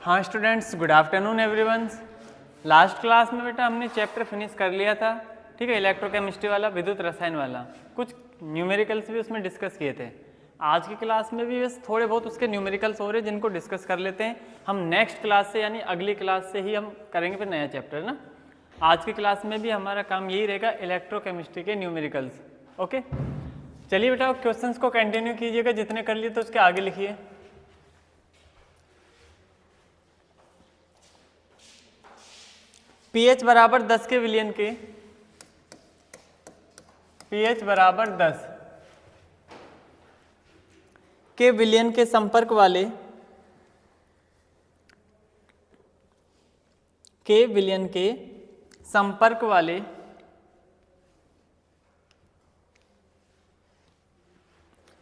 हाँ students, good afternoon everyone. Last class में बेटा हमने चैप्टर फिनिश कर लिया था, ठीक है, इलेक्ट्रोकेमिस्ट्री वाला, विद्युत रसायन वाला। कुछ न्यूमेरिकल्स भी उसमें डिस्कस किए थे। आज की क्लास में भी बस थोड़े बहुत उसके न्यूमेरिकल्स हो रहे हैं जिनको डिस्कस कर लेते हैं। हम नेक्स्ट क्लास से यानी अगली क्लास से ही हम करेंगे फिर नया चैप्टर ना। आज की क्लास में भी हमारा काम यही रहेगा, इलेक्ट्रोकेमिस्ट्री के न्यूमेरिकल्स। ओके, चलिए बेटा क्वेश्चंस को कंटिन्यू कीजिएगा, जितने कर लिए तो उसके आगे लिखिए। pH बराबर 10 के विलयन के, pH बराबर 10 के विलयन के संपर्क वाले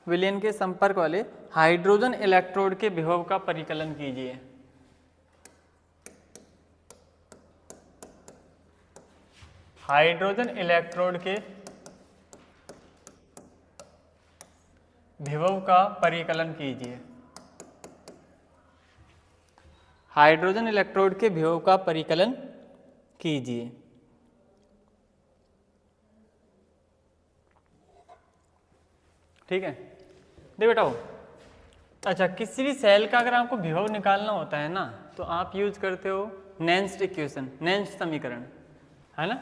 विलयन के संपर्क वाले हाइड्रोजन इलेक्ट्रोड के विभव का परिकलन कीजिए। हाइड्रोजन इलेक्ट्रोड के विभव का परिकलन कीजिए। हाइड्रोजन इलेक्ट्रोड के विभव का परिकलन कीजिए। ठीक है, देख बेटा। अच्छा, किसी भी सेल का अगर आपको विभव निकालना होता है ना, तो आप यूज करते हो नेंस्ट इक्वेशन, नेंस्ट समीकरण, है ना।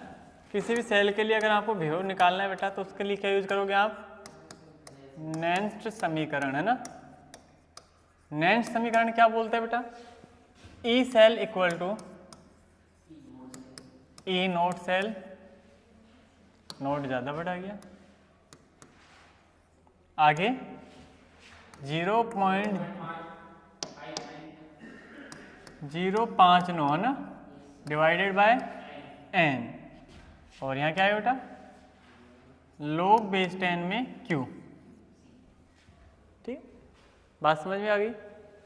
किसी भी सेल के लिए अगर आपको विभव निकालना है बेटा, तो उसके लिए क्या यूज करोगे आप? नेंस्ट समीकरण, है ना। नेंस्ट समीकरण क्या बोलते हैं बेटा? E cell equal to E nought cell, nought ज्यादा बढ़ा गया, आगे 0.059 है ना, डिवाइडेड बाय n, और यहाँ क्या है बेटा? log बेस 10 में q। ठीक, बात समझ में आ गई?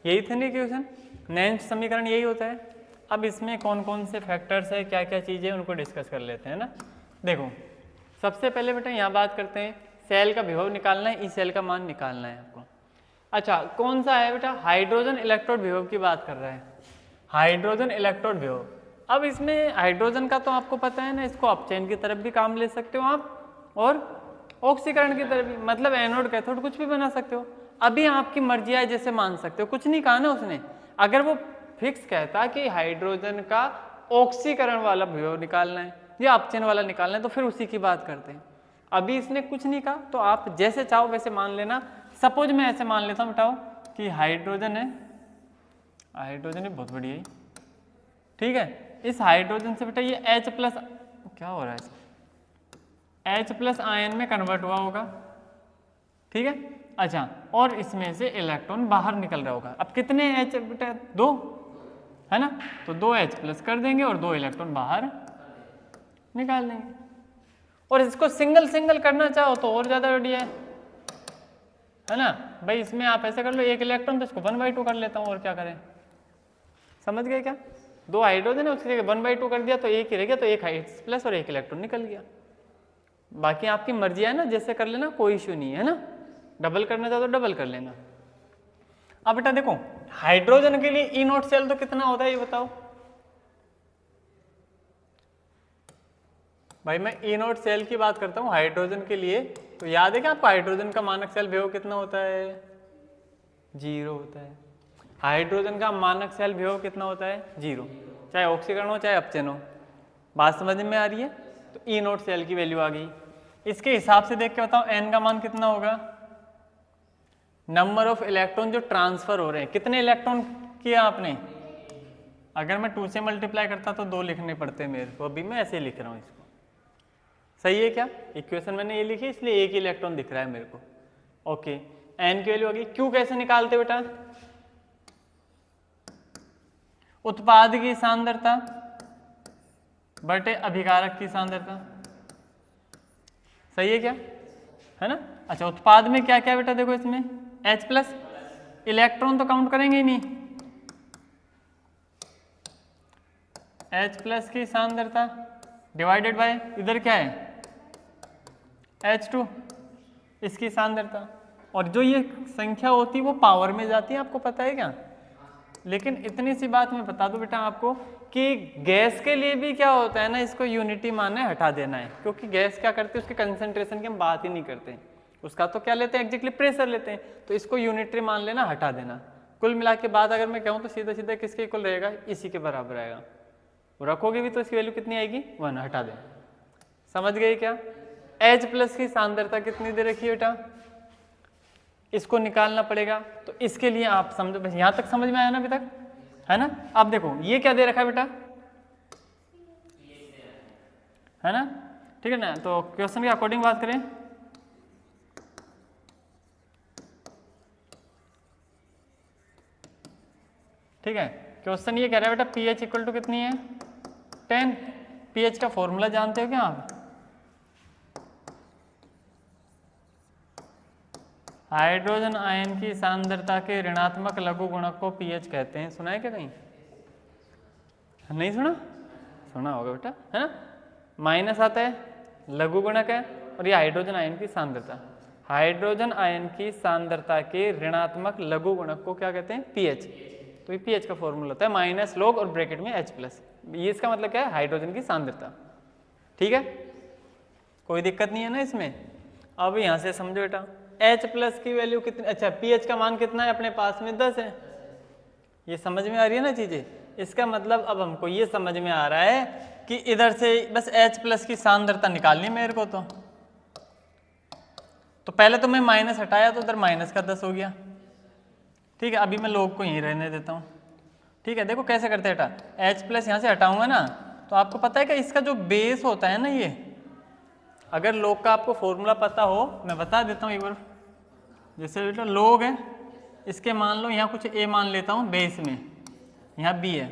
यही थे ना इक्वेशन, नेंस्ट समीकरण यही होता है। अब इसमें कौन कौन से फैक्टर्स है, क्या क्या चीज़ें, उनको डिस्कस कर लेते हैं ना। देखो, सबसे पहले बेटा यहाँ बात करते हैं, सेल का विभव निकालना है, ई सेल का मान निकालना है आपको। अच्छा, कौन सा है बेटा? हाइड्रोजन इलेक्ट्रोड विभव की बात कर रहे हैं, हाइड्रोजन इलेक्ट्रोड विभव। अब इसमें हाइड्रोजन का तो आपको पता है ना, इसको अपचयन की तरफ भी काम ले सकते हो आप, और ऑक्सीकरण की तरफ भी, मतलब एनोड कैथोड कुछ भी बना सकते हो। अभी आपकी मर्जी है, जैसे मान सकते हो, कुछ नहीं कहा ना उसने। अगर वो फिक्स कहता कि हाइड्रोजन का ऑक्सीकरण वाला विभव निकालना है या अपचयन वाला निकालना है, तो फिर उसी की बात करते हैं। अभी इसने कुछ नहीं कहा, तो आप जैसे चाहो वैसे मान लेना। सपोज मैं ऐसे मान लेता हूँ बेटाओ कि हाइड्रोजन है, हाइड्रोजन है, बहुत बढ़िया, ठीक है। इस हाइड्रोजन से बेटा ये H प्लस, क्या हो रहा है, H प्लस आयन में कन्वर्ट हुआ होगा, ठीक है। अच्छा, और इसमें से इलेक्ट्रॉन बाहर निकल रहा होगा। अब कितने H बेटा? 2, है ना, तो 2 H प्लस कर देंगे और 2 इलेक्ट्रॉन बाहर निकाल देंगे। और इसको सिंगल सिंगल करना चाहो तो और ज्यादा बढ़िया है ना भाई। इसमें आप ऐसे कर लो, 1 इलेक्ट्रॉन, तो इसको 1/2 कर लेता हूँ, और क्या करें, समझ गए क्या? 2 हाइड्रोजन है, उसकी जगह 1/2 कर दिया तो एक ही रह गया, तो 1 H प्लस और 1 इलेक्ट्रॉन निकल गया। बाकी आपकी मर्जी है ना, जैसे कर लेना, कोई इश्यू नहीं है ना। डबल करना चाहो तो डबल कर लेना। अब बेटा देखो, हाइड्रोजन के लिए ई नोट सेल तो कितना होता है ये बताओ भाई। मैं ई नोट सेल की बात करता हूँ हाइड्रोजन के लिए, तो याद है कि आपको हाइड्रोजन का मानक सेल विभव कितना होता है? 0 होता है। हाइड्रोजन का मानक सेल विभव कितना होता है? 0, चाहे ऑक्सीकरण हो चाहे अपचयन हो। बात समझ में आ रही है? तो ई नोट सेल की वैल्यू आ गई। इसके हिसाब से देख के बताओ n का मान कितना होगा? नंबर ऑफ इलेक्ट्रॉन जो ट्रांसफर हो रहे हैं, कितने इलेक्ट्रॉन किया आपने? अगर मैं 2 से मल्टीप्लाई करता तो 2 लिखने पड़ते मेरे को, अभी मैं ऐसे लिख रहा हूँ इसको। सही है क्या? इक्वेशन मैंने ये लिखी, इसलिए 1 इलेक्ट्रॉन दिख रहा है मेरे को। ओके, n की वैल्यू आ गई। क्यू कैसे निकालते बेटा? उत्पाद की सांद्रता बटे अभिकारक की सांद्रता। सही है क्या? है ना। अच्छा, उत्पाद में क्या क्या बेटा? देखो इसमें H प्लस, इलेक्ट्रॉन तो काउंट करेंगे ही नहीं, H प्लस की सांद्रता डिवाइडेड बाय, इधर क्या है? H2, इसकी सांद्रता। और जो ये संख्या होती है वो पावर में जाती है, आपको पता है क्या? लेकिन इतनी सी बात मैं बता दूं बेटा आपको कि गैस के लिए भी क्या होता है ना, इसको यूनिटी मानना है, हटा देना है, क्योंकि गैस क्या करती है उसके कंसंट्रेशन की हम बात ही नहीं करते, उसका तो क्या लेते हैं एग्जैक्टली प्रेशर लेते हैं, तो इसको यूनिटरी मान लेना, हटा देना। कुल मिला के बात अगर मैं कहूँ तो सीधा सीधा किसके इक्वल रहेगा, इसी के बराबर आएगा। रखोगे भी तो इसकी वैल्यू कितनी आएगी 1, हटा दें। समझ गए क्या? H प्लस की सांद्रता कितनी दे रखी है बेटा, इसको निकालना पड़ेगा, तो इसके लिए आप समझो, बस यहाँ तक समझ में आया ना अभी तक, है ना? अब देखो ये क्या दे रखा है बेटा, है ना? ठीक है ना? तो क्वेश्चन के अकॉर्डिंग बात करें, ठीक है, क्वेश्चन ये कह रहा है बेटा pH इक्वल टू कितनी है 10। pH का फॉर्मूला जानते हो क्या आप? हाइड्रोजन आयन की सांद्रता के ऋणात्मक लघु गुणक को pH कहते हैं। सुना है क्या कहीं? नहीं सुना? सुना होगा बेटा, है ना? माइनस आता है, लघु गुणक है, और ये हाइड्रोजन आयन की सांद्रता। हाइड्रोजन आयन की सांद्रता के ऋणात्मक लघु गुणक को क्या कहते हैं? pH। तो ये pH का फॉर्मूला होता है माइनस लॉग और ब्रैकेट में H प्लस। ये इसका मतलब क्या है? हाइड्रोजन की सांद्रता। ठीक है, कोई दिक्कत नहीं है ना इसमें। अब यहाँ से समझो बेटा, H प्लस की वैल्यू कितनी, अच्छा pH का मान कितना है अपने पास में 10 है। ये समझ में आ रही है ना चीजें? इसका मतलब अब हमको ये समझ में आ रहा है कि इधर से बस H प्लस की सांद्रता निकालनी मेरे को। तो पहले तो मैं माइनस हटाया तो उधर माइनस का 10 हो गया। ठीक है, अभी मैं लोग को यहीं रहने देता हूँ। ठीक है, देखो कैसे करते हैं बेटा, H प्लस यहाँ से हटाऊंगा ना, तो आपको पता है कि इसका जो बेस होता है ना, ये अगर लोग का आपको फॉर्मूला पता हो, मैं बता देता हूँ एक बार। जैसे बेटा लोग है, इसके मान लो यहाँ कुछ a मान लेता हूँ बेस में, यहाँ b है,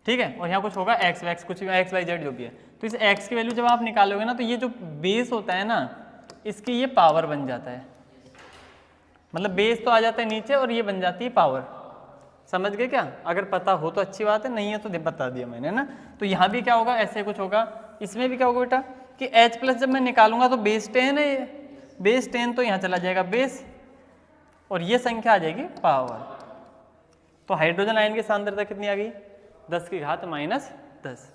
ठीक है, और यहाँ कुछ होगा x कुछ x y z जो भी है। तो इस x की वैल्यू जब आप निकालोगे ना, तो ये जो बेस होता है ना, इसकी ये पावर बन जाता है। मतलब बेस तो आ जाता है नीचे और ये बन जाती है पावर। समझ गए क्या? अगर पता हो तो अच्छी बात है, नहीं है तो बता दिया मैंने ना। तो यहाँ भी क्या होगा, ऐसे कुछ होगा। इसमें भी क्या होगा बेटा कि H प्लस जब मैं निकालूंगा तो बेस 10 है, ये बेस 10 तो यहाँ चला जाएगा बेस, और ये संख्या आ जाएगी पावर। तो हाइड्रोजन आयन की सांद्रता कितनी आ गई? 10 की घात माइनस 10।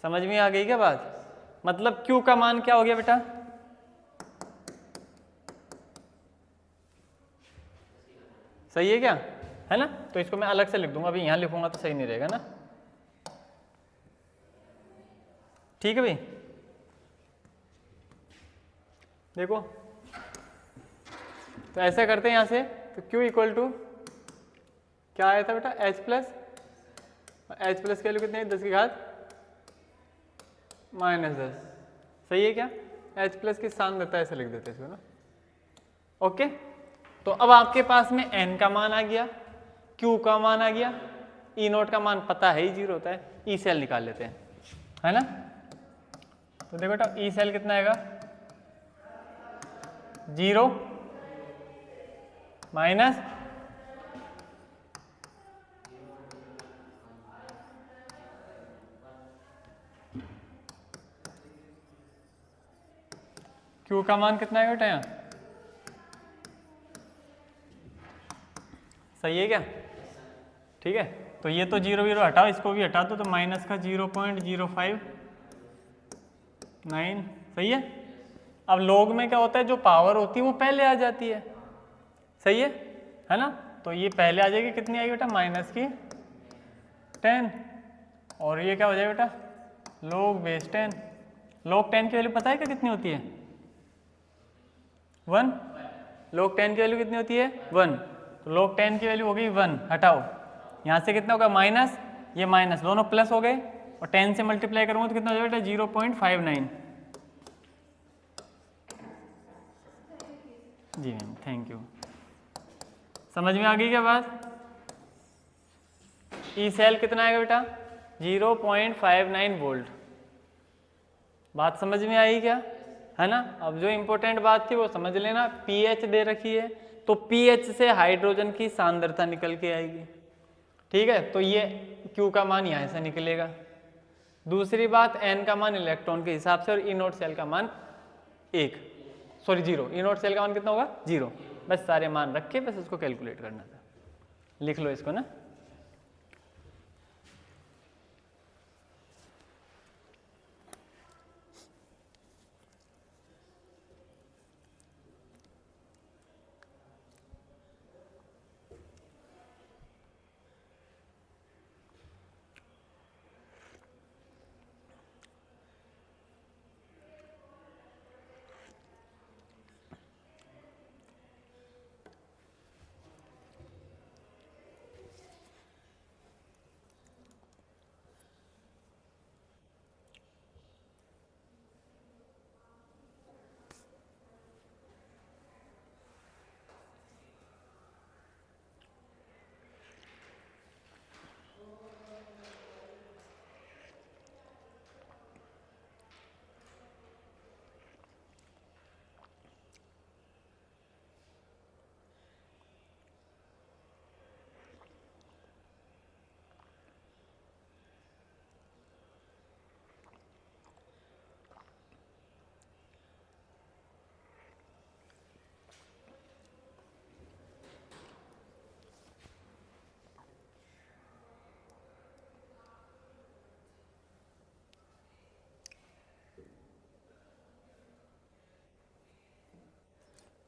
समझ में आ गई क्या बात? मतलब Q का मान क्या हो गया बेटा? सही है क्या? है ना? तो इसको मैं अलग से लिख दूंगा, अभी यहाँ लिखूंगा तो सही नहीं रहेगा ना। ठीक है भाई, देखो तो ऐसा करते हैं यहाँ से। तो Q इक्वल टू क्या आया था बेटा? H प्लस, H प्लस की वैल्यू कितनी है? 10 की घात माइनस 10। सही है क्या? H प्लस की सांद्रता ऐसे लिख देते हैं इसको ना। ओके, तो अब आपके पास में N का मान आ गया, Q का मान आ गया, E नोट का मान पता है ही 0 होता है। E सेल निकाल लेते हैं, है ना? तो देखो बेटा E सेल कितना आएगा? 0 माइनस Q का मान कितना आएगा बेटा यहाँ? सही है क्या? ठीक है, तो ये तो 0 0 हटाओ, इसको भी हटा दो, तो माइनस का 0.059। सही है। अब लॉग में क्या होता है, जो पावर होती है वो पहले आ जाती है। सही है ना? तो ये पहले आ जाएगी, कितनी आएगी बेटा? माइनस की 10, और ये क्या हो जाएगा बेटा? Log base 10। लॉग 10 की वैल्यू पता है क्या कितनी होती है? 1। लॉग 10 की वैल्यू कितनी होती है? 1। तो log 10 की वैल्यू हो गई 1, हटाओ, यहाँ से कितना होगा? माइनस, ये माइनस, दोनों प्लस हो गए, और 10 से मल्टीप्लाई करूँगा तो कितना हो जाएगा? 0.59। जी मैम, थैंक यू। समझ में आ गई क्या बात? ई सेल कितना आएगा बेटा? 0.59 वोल्ट। बात समझ में आई क्या? है ना? अब जो इम्पोर्टेंट बात थी वो समझ लेना, pH दे रखी है, तो pH से हाइड्रोजन की सांद्रता निकल के आएगी। ठीक है, तो ये Q का मान यहाँ से निकलेगा। दूसरी बात, N का मान इलेक्ट्रॉन के हिसाब से, और E नोट सेल का मान 0। E नोट सेल का मान कितना होगा? 0। बस सारे मान रख के बस उसको कैलकुलेट करना था। लिख लो इसको ना।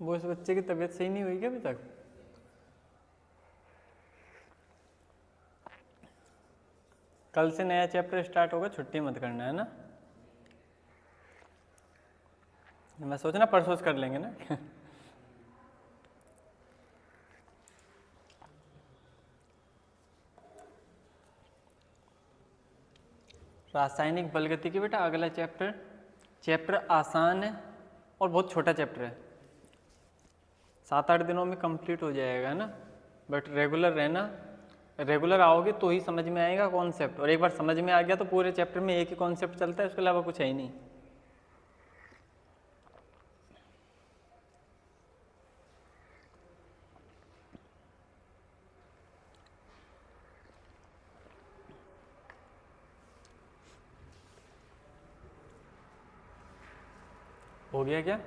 वो इस बच्चे की तबीयत सही नहीं हुई क्या अभी तक? कल से नया चैप्टर स्टार्ट होगा, छुट्टी मत करना है ना। मैं सोचना परसों से कर लेंगे ना। रासायनिक बलगतिकी बेटा अगला चैप्टर आसान है और बहुत छोटा चैप्टर है, 7-8 दिनों में कंप्लीट हो जाएगा ना। बट रेगुलर रहना, रेगुलर आओगे तो ही समझ में आएगा कॉन्सेप्ट, और एक बार समझ में आ गया तो पूरे चैप्टर में एक ही कॉन्सेप्ट चलता है, उसके अलावा कुछ है ही नहीं। हो गया क्या?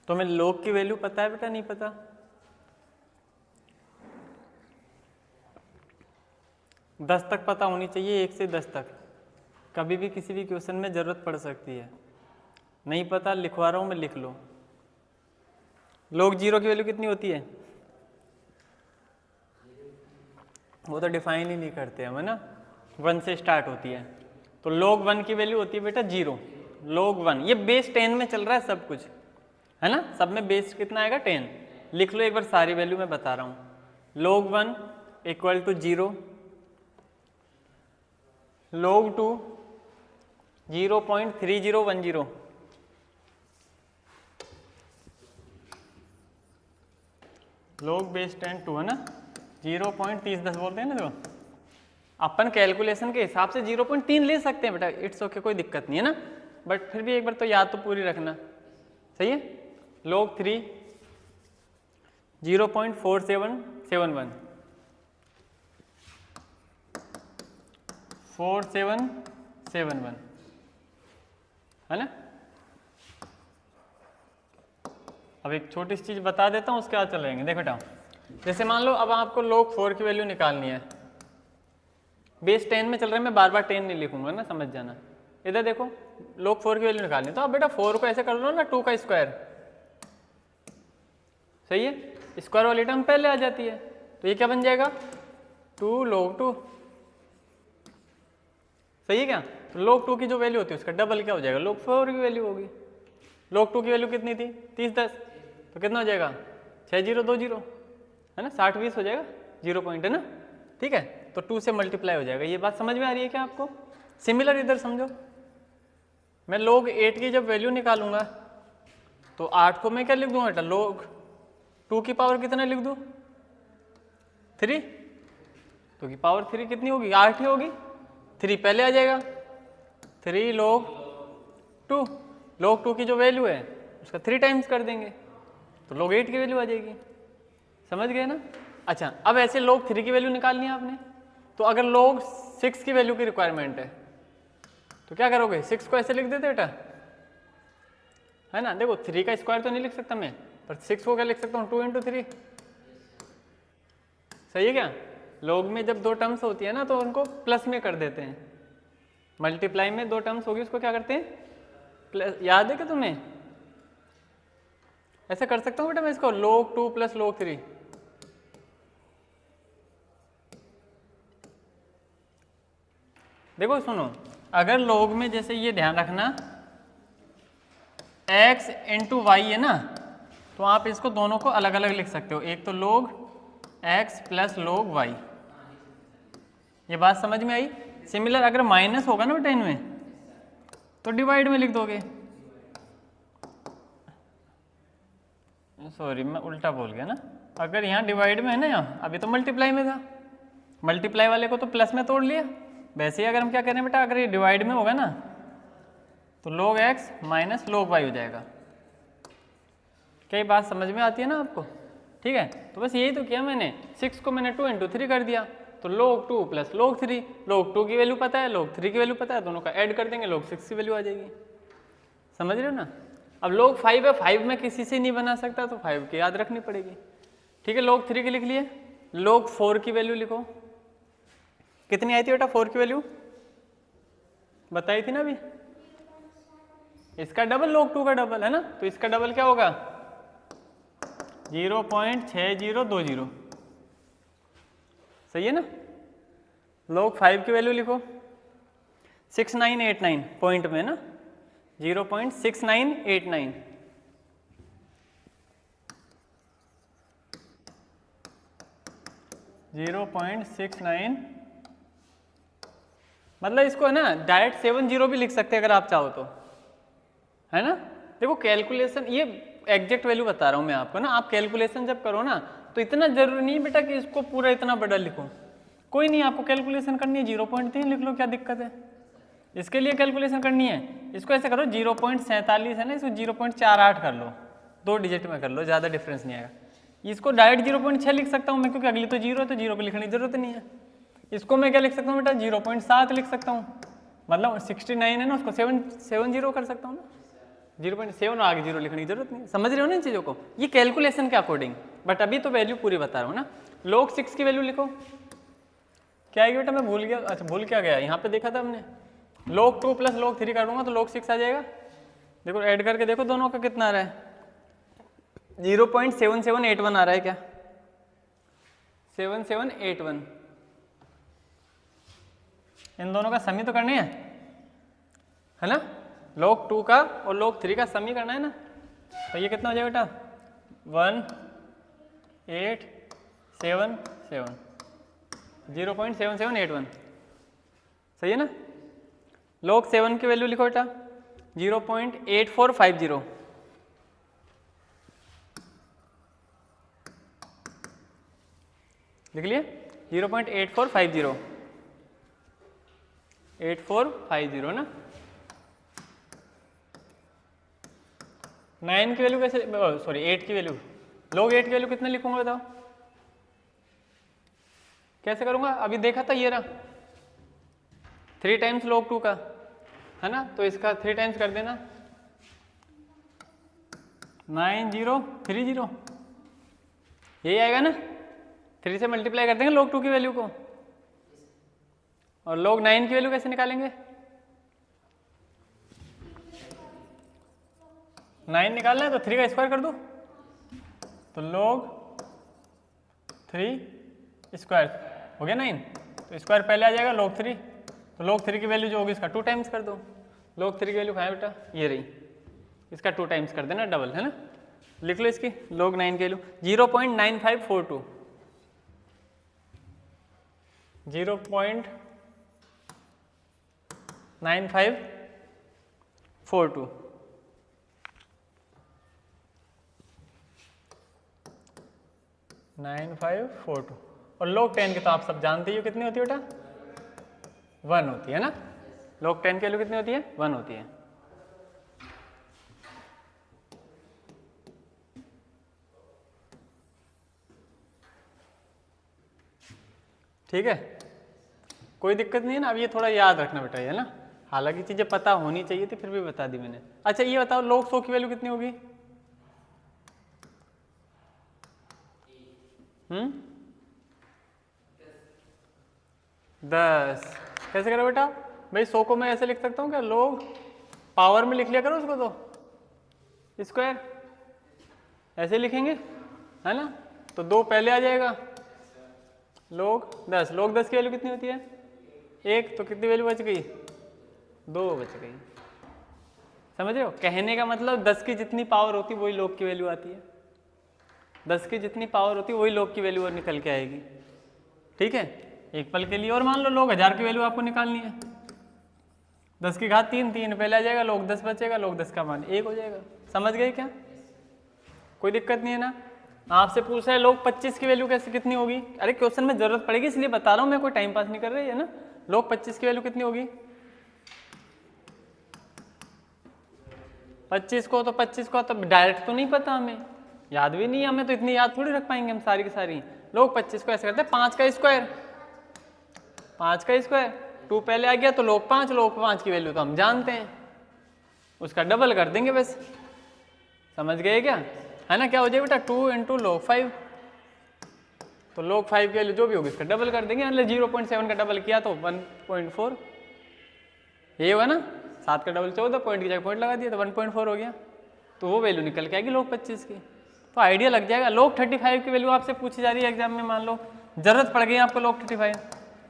तुम्हें लोग की वैल्यू पता है बेटा? नहीं पता? दस तक पता होनी चाहिए, 1 से 10 तक। कभी भी किसी भी क्वेश्चन में ज़रूरत पड़ सकती है। नहीं पता, लिखवा रहा हूँ मैं, लिख लो। लोग 0 की वैल्यू कितनी होती है? वो तो डिफाइन ही नहीं करते हम, है ना। 1 से स्टार्ट होती है, तो log 1 की वैल्यू होती है बेटा 0। log 1 ये बेस 10 में चल रहा है सब कुछ, है ना। सब में बेस कितना आएगा? 10। लिख लो एक बार सारी वैल्यू मैं बता रहा हूँ। log 1 equal to 0, log 2 0.3010, log base 10 2, है ना। 0.3010 बोलते हैं ना। जो अपन कैलकुलेशन के हिसाब से 0.3 ले सकते हैं बेटा, इट्स ओके, कोई दिक्कत नहीं है ना। बट फिर भी एक बार तो याद तो पूरी रखना, सही है। log 3 0.4771, 4771, है ना। अब एक छोटी सी चीज बता देता हूँ, उसके बाद चल जाएंगे। देखो बेटा, जैसे मान लो अब आपको log 4 की वैल्यू निकालनी है, बेस 10 में चल रहा है, मैं बार बार 10 नहीं लिखूंगा ना, समझ जाना। इधर देखो, log 4 की वैल्यू निकालनी है, तो अब बेटा 4 को ऐसे कर लो ना, 2 का स्क्वायर, सही है। स्क्वायर वाली टर्म पहले आ जाती है, तो ये क्या बन जाएगा? 2 log 2, सही है क्या। तो log 2 की जो वैल्यू होती है उसका डबल क्या हो जाएगा? log 4 की वैल्यू होगी। log 2 की वैल्यू कितनी थी? 3010, तो कितना हो जाएगा? 6020, है ना। 60-20 हो जाएगा, 0 पॉइंट, है ना। ठीक है, तो 2 से मल्टीप्लाई हो जाएगा। ये बात समझ में आ रही है क्या आपको? सिमिलर इधर समझो, मैं log 8 की जब वैल्यू निकालूंगा तो 8 को मैं क्या लिख दूंगा बेटा? log 2 की पावर कितना लिख दूं? 3। 2 की पावर 3 कितनी होगी? 8 ही होगी। 3 पहले आ जाएगा, 3 log 2। log 2 की जो वैल्यू है उसका 3 टाइम्स कर देंगे, तो log 8 की वैल्यू आ जाएगी। समझ गए ना। अच्छा, अब ऐसे log 3 की वैल्यू निकालनी है आपने, तो अगर log 6 की वैल्यू की रिक्वायरमेंट है तो क्या करोगे? 6 को ऐसे लिख देते बेटा, है ना। देखो 3 का स्क्वायर तो नहीं लिख सकता मैं, पर 6 को क्या लिख सकता हूँ? 2 × 3, सही है क्या। log में जब 2 टर्म्स होती है ना तो उनको प्लस में कर देते हैं। मल्टीप्लाई में 2 टर्म्स होगी उसको क्या करते हैं? प्लस। याद है क्या तुम्हें? ऐसे कर सकता हूँ बेटा मैं इसको, log 2 + log 3। देखो सुनो, अगर log में जैसे ये ध्यान रखना x × y है ना, तो आप इसको दोनों को अलग अलग लिख सकते हो। एक तो log x + log y, ये बात समझ में आई। सिमिलर अगर माइनस होगा ना बेटा इनमें तो डिवाइड में लिख दोगे, सॉरी मैं उल्टा बोल गया ना, अगर यहाँ डिवाइड में है ना, यहाँ अभी तो मल्टीप्लाई में था, मल्टीप्लाई वाले को तो प्लस में तोड़ लिया। वैसे ही अगर हम क्या करें बेटा, अगर ये डिवाइड में होगा ना तो log x minus log y हो जाएगा। क्या ये बात समझ में आती है ना आपको? ठीक है, तो बस यही तो किया मैंने, 6 को मैंने 2 × 3 कर दिया, तो log 2 प्लस log 3, log 2 की वैल्यू पता है, log 3 की वैल्यू पता है, दोनों का ऐड कर देंगे, log 6 की वैल्यू आ जाएगी। समझ रहे हो ना? अब log 5 है, 5 में किसी से नहीं बना सकता तो 5 की याद रखनी पड़ेगी। ठीक है, log 3 की लिख लिए, log 4 की वैल्यू लिखो। कितनी आई थी बेटा 4 की वैल्यू? बताई थी ना अभी, इसका डबल log 2 का डबल है ना, तो इसका डबल क्या होगा 0.6020। सही है ना? log 5 की वैल्यू लिखो 6989 पॉइंट में ना, 0.6989। मतलब इसको है ना डायरेक्ट 70 भी लिख सकते हैं अगर आप चाहो तो, है ना? देखो कैलकुलेशन, ये एग्जैक्ट वैल्यू बता रहा हूँ मैं आपको ना, आप कैलकुलेशन जब करो ना तो इतना जरूरी नहीं बेटा कि इसको पूरा इतना बड़ा लिखो, कोई नहीं, आपको कैलकुलेशन करनी है 0.3 लिख लो, क्या दिक्कत है? इसके लिए कैलकुलेशन करनी है, इसको ऐसे करो 0.47 है ना, इसको 0.48 कर लो, 2 डिजिट में कर लो, ज़्यादा डिफरेंस नहीं आएगा। इसको डायरेक्ट 0.6 लिख सकता हूँ मैं, क्योंकि अगली तो 0 है तो 0 को लिखने की जरूरत नहीं है। इसको मैं क्या लिख सकता हूँ बेटा 0.7 लिख सकता हूँ, मतलब 69 है ना, उसको 770 कर सकता हूँ ना, 0.7 आगे 0 लिखने की जरूरत नहीं है। समझ रहे हो ना इन चीज़ों को, ये कैलकुलेशन के अकॉर्डिंग, बट अभी तो वैल्यू पूरी बता रहा हूँ ना। log 6 की वैल्यू लिखो, क्या आएगी बेटा? मैं भूल गया, अच्छा भूल क्या गया, यहाँ पे देखा था हमने, log 2 प्लस log 3 करूँगा तो log 6 आ जाएगा। देखो ऐड करके देखो दोनों का कितना आ रहा है, 0.7781 आ रहा है क्या? 7781, इन दोनों का समी तो करनी है ना, log 2 का और log 3 का समी करना है ना, तो ये कितना हो जाएगा बेटा 1877, 0.7781। सही है ना? log 7 की वैल्यू लिखो बेटा 0.8450, लिख लिए 0.8450, 8450 ना। 9 की वैल्यू कैसे, सॉरी 8 की वैल्यू, log 8 की वैल्यू कितने लिखूंगा बताओ? कैसे करूंगा? अभी देखा था, ये रहा 3 टाइम्स log 2 का है ना, तो इसका 3 टाइम्स कर देना 9030, यही आएगा ना, 3 से मल्टीप्लाई कर देंगे log 2 की वैल्यू को, और log 9 की वैल्यू कैसे निकालेंगे? 9 निकालना है तो 3 का स्क्वायर कर दो, तो log 3 स्क्वायर हो गया 9, तो स्क्वायर पहले आ जाएगा log 3, तो log 3 की वैल्यू जो होगी इसका 2 टाइम्स कर दो। log 3 की वैल्यू कहाँ है बेटा? ये रही, इसका 2 टाइम्स कर देना, डबल है ना। लिख लो इसकी log 9 की वैल्यू 0.9542, 0.9542, और log 10 की तो आप सब जानते ही हो कितनी होती है बेटा? 1 होती है ना। log 10 की वैल्यू कितनी होती है? 1 होती है। ठीक है, कोई दिक्कत नहीं है ना। अब ये थोड़ा याद रखना बेटा, ये ना, हालांकि चीजें पता होनी चाहिए थी फिर भी बता दी मैंने। अच्छा ये बताओ log 100 की वैल्यू कितनी होगी? 10। कैसे करो बेटा? भाई 100 को मैं ऐसे लिख सकता हूँ क्या? log पावर में लिख लिया करो उसको, तो स्क्वायर ऐसे लिखेंगे है ना, तो 2 पहले आ जाएगा, log 10। log 10 की वैल्यू कितनी होती है? 1, तो कितनी वैल्यू बच गई? 2 बच गई। समझ रहे हो? कहने का मतलब 10 की जितनी पावर होती है वही log की वैल्यू आती है, 10 की जितनी पावर होती है वही log की वैल्यू और निकल के आएगी। ठीक है, एक पल के लिए और मान लो log 1000 की वैल्यू आपको निकालनी है, 10 की घात 3, 3 पहले आ जाएगा, log 10 बचेगा, log 10 का मान 1 हो जाएगा। समझ गए क्या? कोई दिक्कत नहीं है ना। आपसे पूछ रहा है log 25 की वैल्यू कैसे कितनी होगी, अरे क्वेश्चन में जरूरत पड़ेगी इसलिए बता रहा हूँ मैं, कोई टाइम पास नहीं कर रही है ना। log 25 की वैल्यू कितनी होगी, 25 को, तो 25 को तो डायरेक्ट तो नहीं पता हमें, याद भी नहीं है हमें, तो इतनी याद थोड़ी रख पाएंगे हम सारी की सारी। log 25 को ऐसे करते हैं 5 का स्क्वायर, 5 का स्क्वायर, 2 पहले आ गया तो log 5 की वैल्यू तो हम जानते हैं, उसका डबल कर देंगे बस, समझ गए क्या, है ना। क्या हो जाएगा बेटा 2 इंटू log 5, तो log 5 की वैल्यू जो भी होगी इसका डबल कर देंगे, मतलब 0.7 का डबल किया तो 1.4, यही होगा ना। 7 का डबल 14, पॉइंट की जगह पॉइंट लगा दिया तो 1.4 हो गया, तो वो वैल्यू निकल के आएगी log 25 की, तो आइडिया लग जाएगा। log 35 की वैल्यू आपसे पूछी जा रही है एग्जाम में, मान लो जरूरत पड़ गई आपको log 35,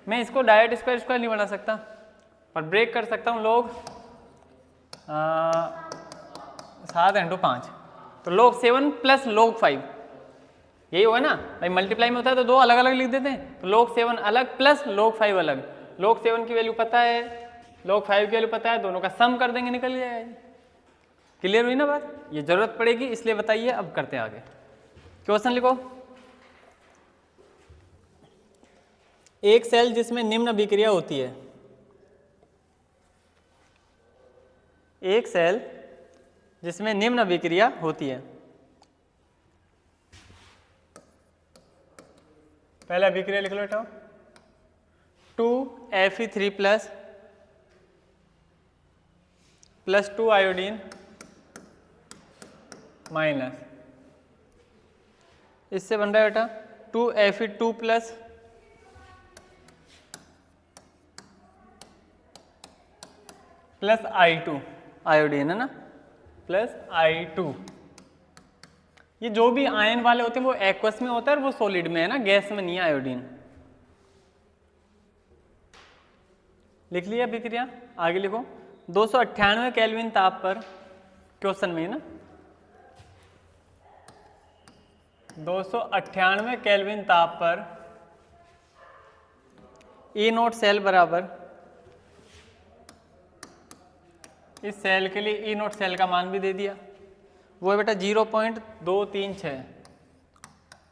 मैं इसको डायरेक्ट स्क्वायर नहीं बना सकता पर ब्रेक कर सकता हूँ log 7 इंटू 5, तो log 7 प्लस log 5, यही होगा ना भाई, मल्टीप्लाई में होता है तो दो अलग अलग लिख देते हैं, तो log 7 अलग प्लस log 5 अलग, log 7 की वैल्यू पता है, log 5 की वैल्यू पता है, दोनों का सम कर देंगे निकल जाएगा। क्लियर हुई ना बात, ये जरूरत पड़ेगी इसलिए बताइए। अब करते हैं आगे, क्वेश्चन लिखो। एक सेल जिसमें निम्न अभिक्रिया होती है, एक सेल जिसमें निम्न अभिक्रिया होती है, पहले अभिक्रिया लिख लो बेटा, 2Fe3 प्लस 2 आयोडीन माइनस, इससे बन रहा है बेटा 2Fe2 प्लस I2 आयोडीन, है ना, प्लस I2। ये जो भी आयन वाले होते हैं वो एक्वस में होता है और वो सॉलिड में है ना, गैस में नहीं है आयोडीन। लिख लिया अभिक्रिया, आगे लिखो। 298 केल्विन ताप पर, क्वेश्चन में है ना, 298 केल्विन ताप पर E0 सेल बराबर, इस सेल के लिए E0 सेल का मान भी दे दिया, वो है बेटा 0.236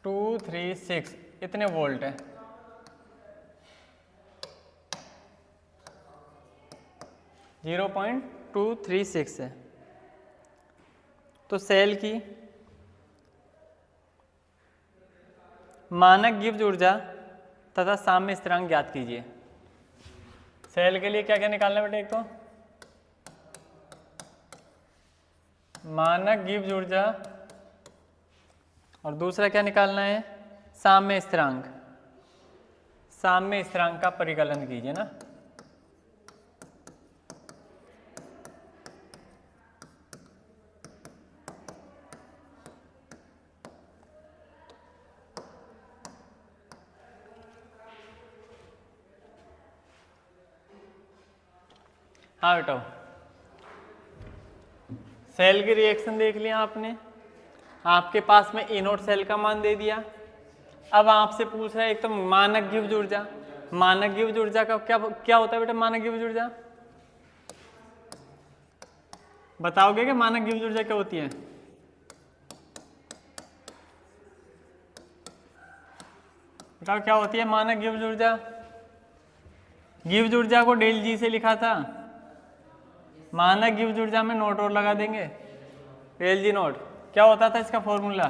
236 इतने वोल्ट है। जीरो 0.236 है। तो सेल की मानक गिब्स ऊर्जा तथा साम्य स्थिरांक ज्ञात कीजिए। सेल के लिए क्या क्या निकालना बेटा, एक तो मानक गिब्स ऊर्जा और दूसरा क्या निकालना है, साम्य स्थिरांक। साम्य स्थिरांक का परिकलन कीजिए ना। हाँ बेटा, सेल की रिएक्शन देख लिया आपने, आपके पास में E0 सेल का मान दे दिया। अब आपसे पूछ रहा है एक तो मानक गिब्स ऊर्जा। मानक गिब्स ऊर्जा का क्या क्या होता है बेटा, मानक गिब्स ऊर्जा बताओगे कि मानक गिब्स ऊर्जा क्या होती है? बताओ क्या होती है मानक गिब्स ऊर्जा? गिब्स ऊर्जा को डेल जी से लिखा था, मानक गिब्स ऊर्जा में नोट और लगा देंगे, डेल जी नोट। क्या होता था इसका फॉर्मूला?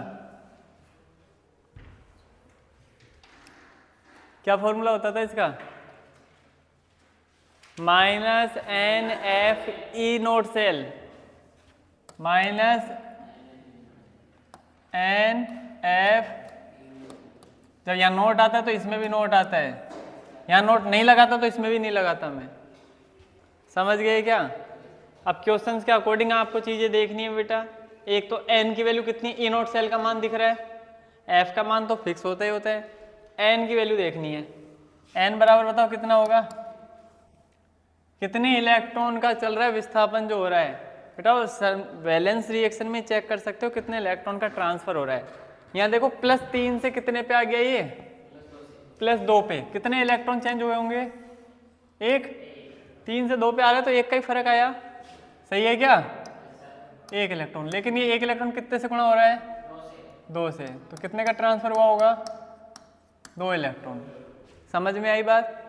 क्या फॉर्मूला होता था इसका? Minus N F E nought cell, minus N F. जब यहाँ नोट आता है तो इसमें भी नोट आता है, यहाँ नोट नहीं लगाता तो इसमें भी नहीं लगाता मैं। समझ गए क्या? अब क्वेश्चंस के अकॉर्डिंग आपको चीजें देखनी है बेटा। एक तो n की वैल्यू कितनी, ई नोट सेल का मान दिख रहा है, f का मान तो फिक्स होता ही होता है, n की वैल्यू देखनी है। n बराबर बताओ कितना होगा, कितने इलेक्ट्रॉन का चल रहा है विस्थापन जो हो रहा है बेटा। वैलेंस रिएक्शन में चेक कर सकते हो कितने इलेक्ट्रॉन का ट्रांसफर हो रहा है। यहाँ देखो +3 से कितने पे आ गया, ये +2 पे। कितने इलेक्ट्रॉन चेंज हुए होंगे? एक। 3 से 2 पे आ रहा है तो एक का ही फर्क आया, सही है क्या? एक इलेक्ट्रॉन। लेकिन ये एक इलेक्ट्रॉन कितने से गुणा हो रहा है? 2 से, तो कितने का ट्रांसफर हुआ होगा? 2 इलेक्ट्रॉन। समझ में आई बात?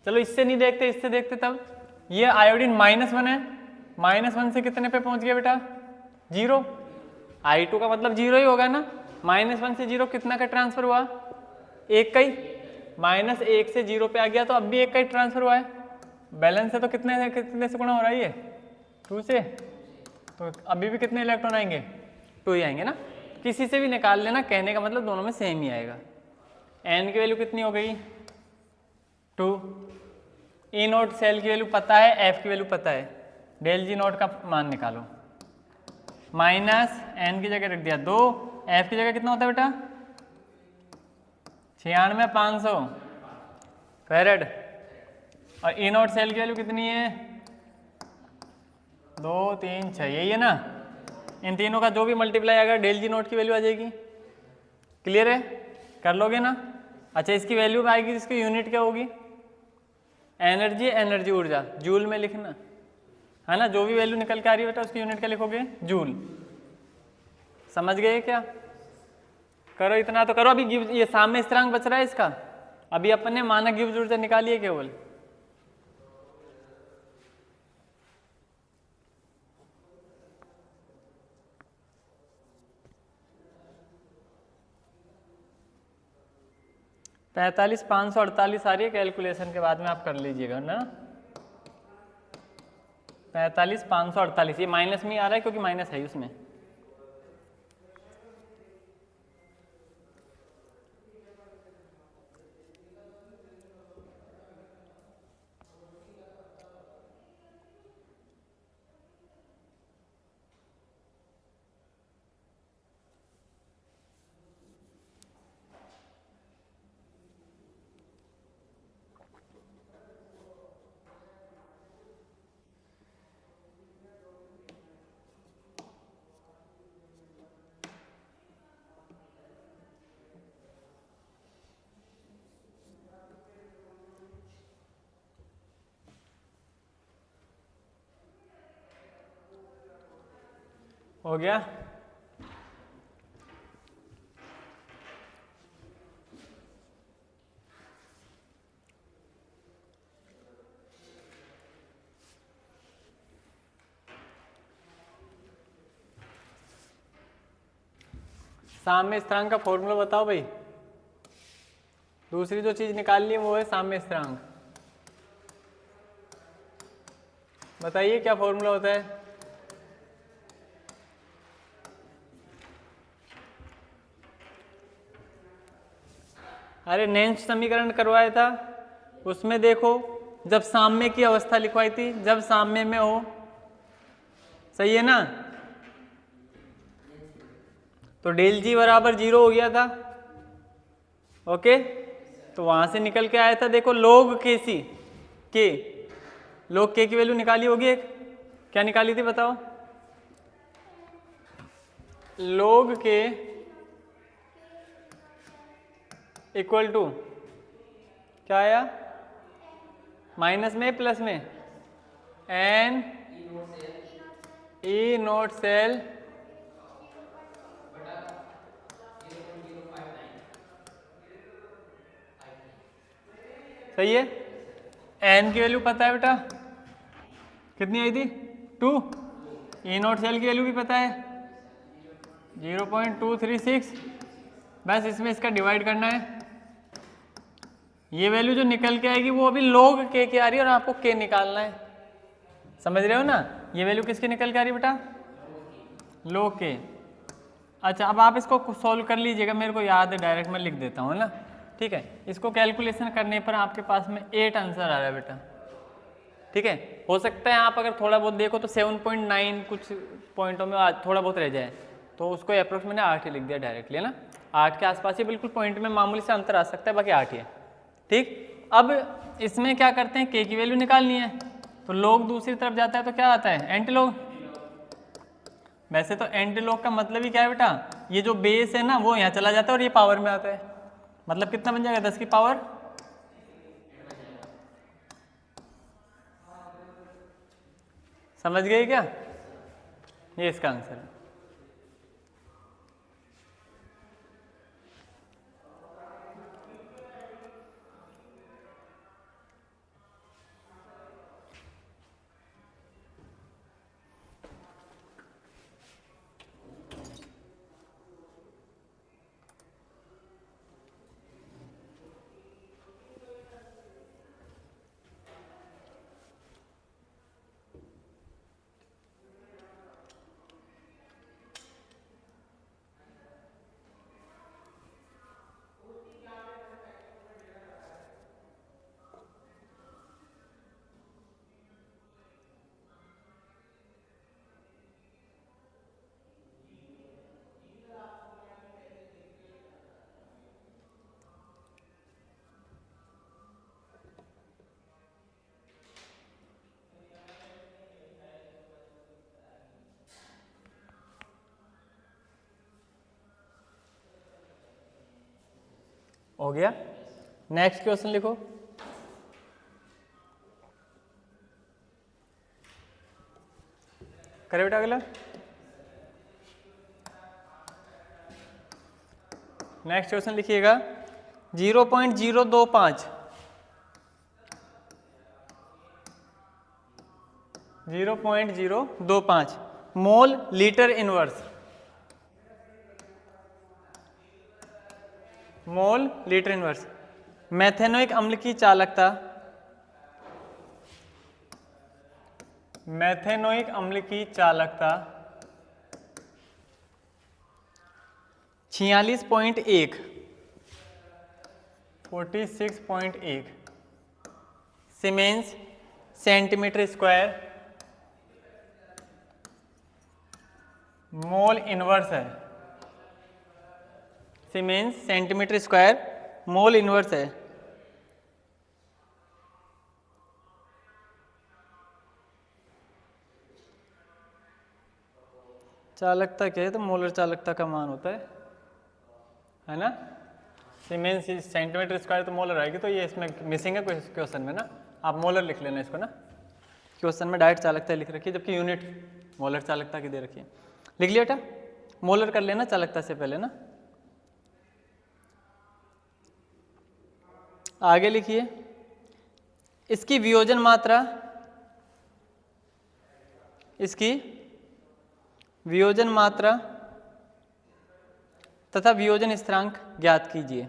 चलो इससे नहीं देखते, इससे देखते तब। ये आयोडीन -1 है, -1 से कितने पे पहुंच गया बेटा? 0। I2 का मतलब 0 ही होगा ना। -1 से 0 कितना का ट्रांसफर हुआ? 1 का ही। -1 से 0 पे आ गया तो अब भी 1 का ही ट्रांसफर हुआ है। बैलेंस है तो कितने से गुणा हो रहा है ये? 2 से। तो अभी भी कितने इलेक्ट्रॉन आएंगे? 2 ही आएंगे ना। किसी से भी निकाल लेना, कहने का मतलब दोनों में सेम ही आएगा। N की वैल्यू कितनी हो गई? 2। E नोट सेल की वैल्यू पता है, F की वैल्यू पता है, डेल G नोट का मान निकालो। -N की जगह रख दिया 2, F की जगह कितना होता है बेटा? 96,500 फेरेड। और E नोट सेल की वैल्यू कितनी है? 2, 3, 6, यही है ना। इन तीनों का जो भी मल्टीप्लाई आएगा डेल G नोट की वैल्यू आ जाएगी। क्लियर है? कर लोगे ना? अच्छा, इसकी वैल्यू आएगी, इसकी यूनिट क्या होगी? एनर्जी, एनर्जी ऊर्जा, जूल में लिखना है ना। जो भी वैल्यू निकल के आ रही है बेटा उसकी यूनिट क्या लिखोगे? जूल। समझ गए क्या? करो, इतना तो करो। अभी ये साम्य स्थिरांक बच रहा है इसका। अभी अपन ने मानक गिब्स ऊर्जा निकाली है केवल। पैंतालीस 548 आ रही है, कैलकुलेशन के बाद में आप कर लीजिएगा ना। 45 548, ये माइनस में ही आ रहा है क्योंकि माइनस है उसमें। हो गया? साम्य स्थिरांक का फॉर्मूला बताओ भाई। दूसरी जो चीज निकालनी है वो है साम्य स्थिरांक। बताइए क्या फॉर्मूला होता है? अरे नेंस समीकरण करवाया था, उसमें देखो जब साम्य की अवस्था लिखवाई थी, जब साम्य में हो, सही है ना। तो डेल जी बराबर 0 हो गया था। ओके, तो वहां से निकल के आया था, देखो log के सी के, log के की वैल्यू निकाली होगी एक। क्या निकाली थी बताओ? log के इक्वल टू क्या आया? माइनस में प्लस में? एन ई नोट सेल सही है। एन की वैल्यू पता है बेटा, कितनी आई थी? 2। ई नोट सेल की वैल्यू भी पता है 0.236। बस इसमें इसका डिवाइड करना है। ये वैल्यू जो निकल के आएगी वो अभी log k की आ रही है और आपको k निकालना है। समझ रहे हो ना? ये वैल्यू किसकी निकल के आ रही है बेटा? log k। अच्छा, अब आप इसको सॉल्व कर लीजिएगा, मेरे को याद है, डायरेक्ट मैं लिख देता हूँ ना। ठीक है, इसको कैलकुलेशन करने पर आपके पास में 8 आंसर आ रहा है बेटा। ठीक है, हो सकता है आप अगर थोड़ा बहुत देखो तो 7.9 कुछ पॉइंटों में थोड़ा बहुत रह जाए, तो उसको अप्रोक्स मैंने 8 ही लिख दिया डायरेक्टली, है ना। 8 के आसपास ही बिल्कुल पॉइंट में मामूली से अंतर आ सकता है, बाकी 8 ही है। ठीक, अब इसमें क्या करते हैं, k की वैल्यू निकालनी है, तो log दूसरी तरफ जाता है तो क्या आता है? Anti log. वैसे तो एंटी लॉग का मतलब ही क्या है बेटा? ये जो बेस है ना वो यहाँ चला जाता है और ये पावर में आता है, मतलब कितना बन जाएगा? 10 की पावर। समझ गए क्या? ये इसका आंसर है। हो गया। नेक्स्ट क्वेश्चन लिखो। करे बेटा अगला। नेक्स्ट क्वेश्चन लिखिएगा 0.025 0.025 mole litre inverse, mole litre inverse methanoic अम्ल की चालकता, मेथेनोइक अम्ल की चालकता 46.1 46.1 siemens centimetre square mole inverse है, siemens centimetre square mole inverse है। चालकता क्या है तो मोलर चालकता का मान होता है ना। सीमेंस सेंटीमीटर स्क्वायर तो मोलर आएगी, तो ये इसमें मिसिंग है क्वेश्चन में ना, आप मोलर लिख लेना इसको ना। क्वेश्चन में डायरेक्ट चालकता लिख रखी है, जबकि यूनिट मोलर चालकता की दे रखी है। लिख लिया बेटा, मोलर कर लेना चालकता से पहले ना। आगे लिखिए, इसकी वियोजन मात्रा, इसकी वियोजन मात्रा तथा वियोजन स्थिरांक ज्ञात कीजिए।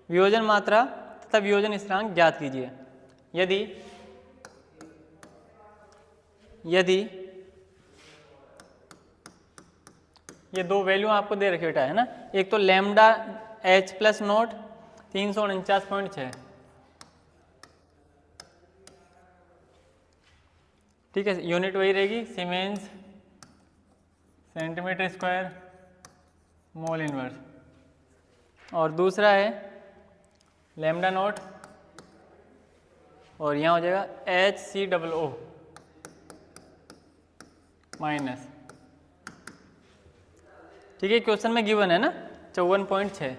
वियोजन मात्रा तथा वियोजन स्थिरांक ज्ञात कीजिए। यदि ये दो वैल्यू आपको दे रखे बेटा है ना, एक तो लैम्डा एच प्लस नोट 349.6, ठीक है, यूनिट वही रहेगी siemens centimetre square mole inverse, और दूसरा है लैम्डा नोट और यहाँ हो जाएगा HCOO माइनस, ठीक है। क्वेश्चन में गिवन है ना 54.6,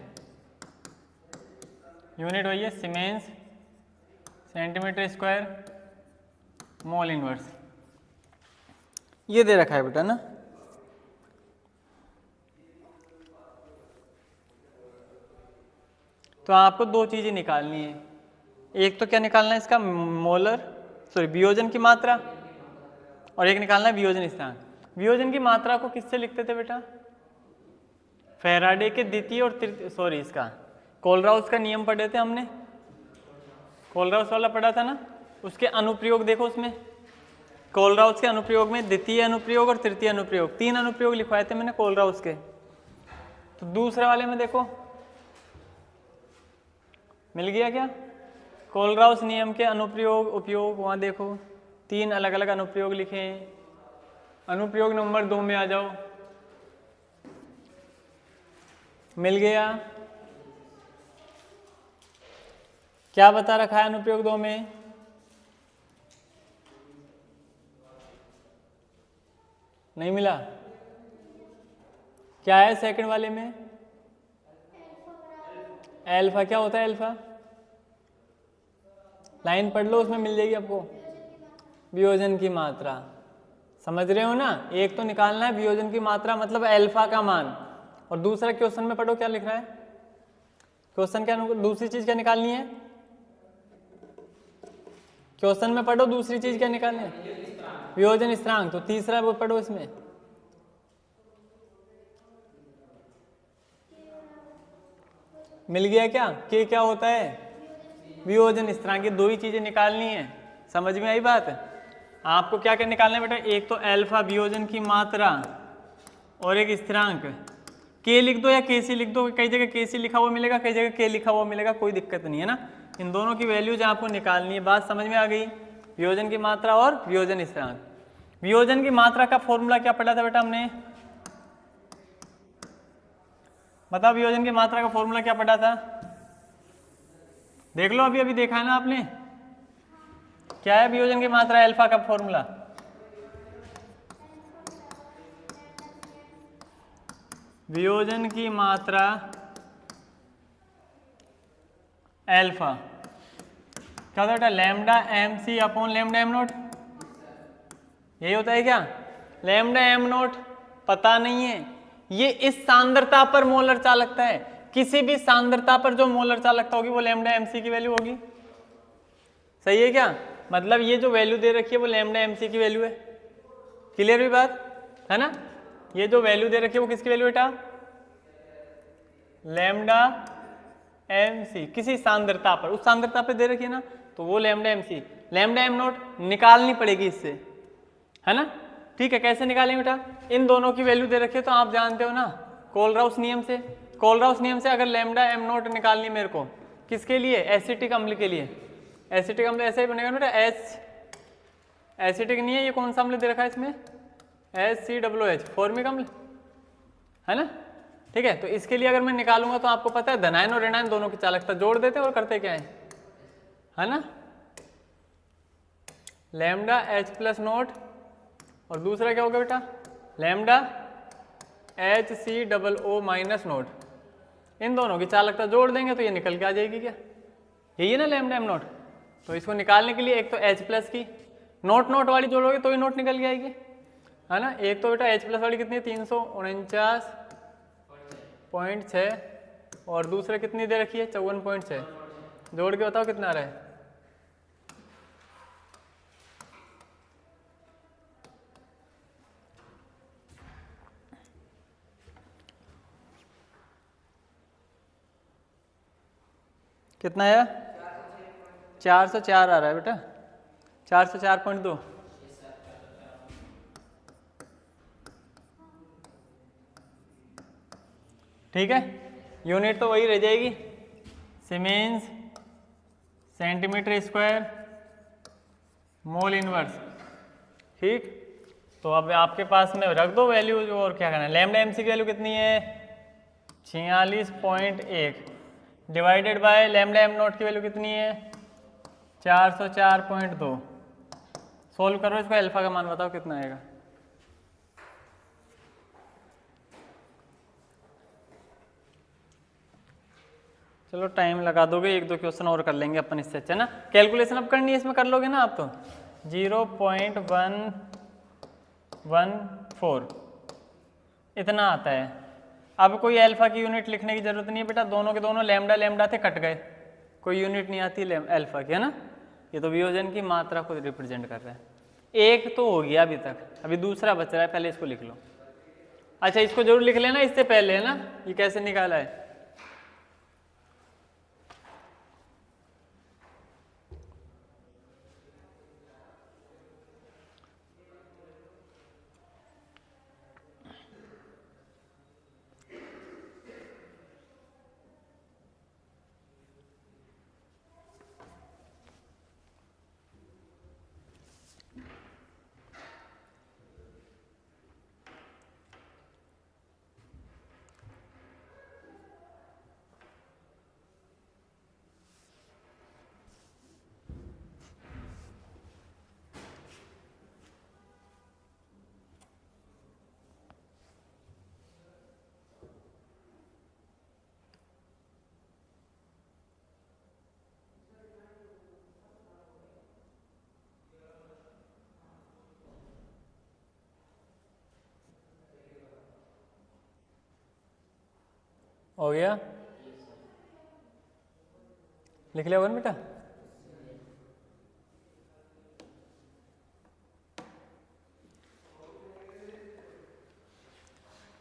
यूनिट वही है siemens centimetre square mole inverse, ये दे रखा है बेटा ना। तो आपको दो चीजें निकालनी है, एक तो क्या निकालना है इसका वियोजन की मात्रा, और एक निकालना है वियोजन स्थिरांक। वियोजन की मात्रा को किससे लिखते थे बेटा, फैराडे के द्वितीय और तृतीय इसका कोलराउस का नियम पढ़े थे हमने, कोलराउस वाला पढ़ा था ना, उसके अनुप्रयोग देखो, उसमें कोलराउस के अनुप्रयोग में द्वितीय अनुप्रयोग और तृतीय अनुप्रयोग, 3 अनुप्रयोग लिखवाए थे मैंने कोलराउस के। तो दूसरे वाले में देखो मिल गया क्या, कोलराउस नियम के अनुप्रयोग उपयोग, वहां देखो 3 अलग अलग अनुप्रयोग लिखे हैं। अनुप्रयोग नंबर 2 में आ जाओ, मिल गया। क्या बता रखा है अनुप्रयोग 2 में, नहीं मिला, क्या है सेकंड वाले में, एल्फा क्या होता है, एल्फा लाइन पढ़ लो, उसमें मिल जाएगी आपको, वियोजन की मात्रा, समझ रहे हो ना। एक तो निकालना है वियोजन की मात्रा मतलब एल्फा का मान, और दूसरा क्वेश्चन में पढ़ो क्या लिख रहा है, क्वेश्चन क्या, दूसरी चीज क्या निकालनी है, क्वेश्चन में पढ़ो दूसरी चीज क्या निकालनी है, वियोजन स्थिरांक। तो तीसरा वो पढ़ो इसमें, मिल गया क्या, के क्या होता है, वियोजन स्थिरांक। ये दो ही चीजें निकालनी है, समझ में आई बात। आपको क्या क्या निकालना है बेटा, एक तो अल्फा वियोजन की मात्रा और एक स्थिरांक। के लिख दो या के सी लिख दो, कई जगह के सी लिखा हुआ मिलेगा, कई जगह के लिखा हुआ मिलेगा, कोई दिक्कत नहीं है ना। इन दोनों की वैल्यूज आपको निकालनी है, बात समझ में आ गई। वियोजन की मात्रा और वियोजन स्थिरांक। वियोजन की मात्रा का फॉर्मूला क्या पढ़ा था बेटा हमने, बताओ, वियोजन की मात्रा का फॉर्मूला क्या पढ़ा था, देख लो, अभी अभी देखा है ना आपने। क्या है वियोजन की मात्रा, अल्फा का फॉर्मूला, वियोजन की मात्रा एल्फा क्या होता है? Lambda M C upon lambda M nought, यही होता है क्या? लैम्डा एम नोट पता नहीं है, ये इस सांद्रता पर मोलर चालकता है, किसी भी सांद्रता पर जो मोलर चालकता होगी वो लैम्डा एम सी की वैल्यू होगी। सही है क्या? मतलब ये जो वैल्यू दे रखी है वो लैम्डा एम सी की वैल्यू है। क्लियर हुई बात है ना? ये जो वैल्यू दे रखी है वो किसकी वैल्यू बेटा? लैम्डा एम सी, किसी सांद्रता पर, उस सांद्रता पर दे रखी है ना, तो वो lambda M C. Lambda M nought निकालनी पड़ेगी इससे, है ना? ठीक है, कैसे निकालेंगे बेटा? इन दोनों की वैल्यू दे रखी है तो आप जानते हो ना कोलराउस नियम से। कोलराउस नियम से अगर लैम्डा एम नोट निकालनी मेरे को, किसके लिए? एसिटिक अम्ल के लिए। एसिटिक अम्ल ऐसे ही बनेगा बेटा, एच, एसिटिक नहीं है, ये कौन सा अम्ल दे रखा है इसमें? HCOOH, फॉर्मिक अम्ल, है ना? ठीक है, तो इसके लिए अगर मैं निकालूंगा तो आपको पता है धनायन और ऋणायन दोनों की चालकता जोड़ देते हैं और करते क्या है ना? लैम्डा H प्लस नोट और दूसरा क्या होगा बेटा? लैम्डा HCOO माइनस नोट, इन दोनों की चालकता जोड़ देंगे तो ये निकल के आ जाएगी क्या? यही है ना लैम्डा एम नोट। तो इसको निकालने के लिए एक तो H प्लस की नोट नोट वाली जोड़ोगे तो ही नोट निकल के आएगी, है ना? एक तो बेटा H प्लस वाली कितनी है? 349.6 और दूसरे कितनी दे रखी है? 54.6। जोड़ के बताओ कितना आ रहा है? कितना है? 404 आ रहा है बेटा, 404.2। ठीक है, यूनिट तो वही रह जाएगी, siemens centimetre square mole inverse. ठीक, तो अब आपके पास में रख दो वैल्यू, और क्या करना है? लैम्डा एम सी की वैल्यू कितनी है? 46.1 divided by lambda M nought की वैल्यू कितनी है? 404.2। सोल्व करो इसको, अल्फा का मान बताओ कितना आएगा? चलो टाइम लगा दोगे, एक दो क्वेश्चन और कर लेंगे अपन इससे, अच्छा ना? कैलकुलेशन अब करनी है इसमें, कर लोगे ना आप तो? 0.114 इतना आता है। अब कोई अल्फा की यूनिट लिखने की जरूरत नहीं है बेटा, दोनों के दोनों लैम्डा लैम्डा थे, कट गए, कोई यूनिट नहीं आती अल्फा की, है ना? ये तो वियोजन की मात्रा को रिप्रेजेंट कर रहा है। एक तो हो गया अभी तक, अभी दूसरा बच रहा है, पहले इसको लिख लो। अच्छा, इसको जरूर लिख लेना इससे पहले, है ना? ये कैसे निकाला है? हो गया? लिख लिया होगा ना बेटा?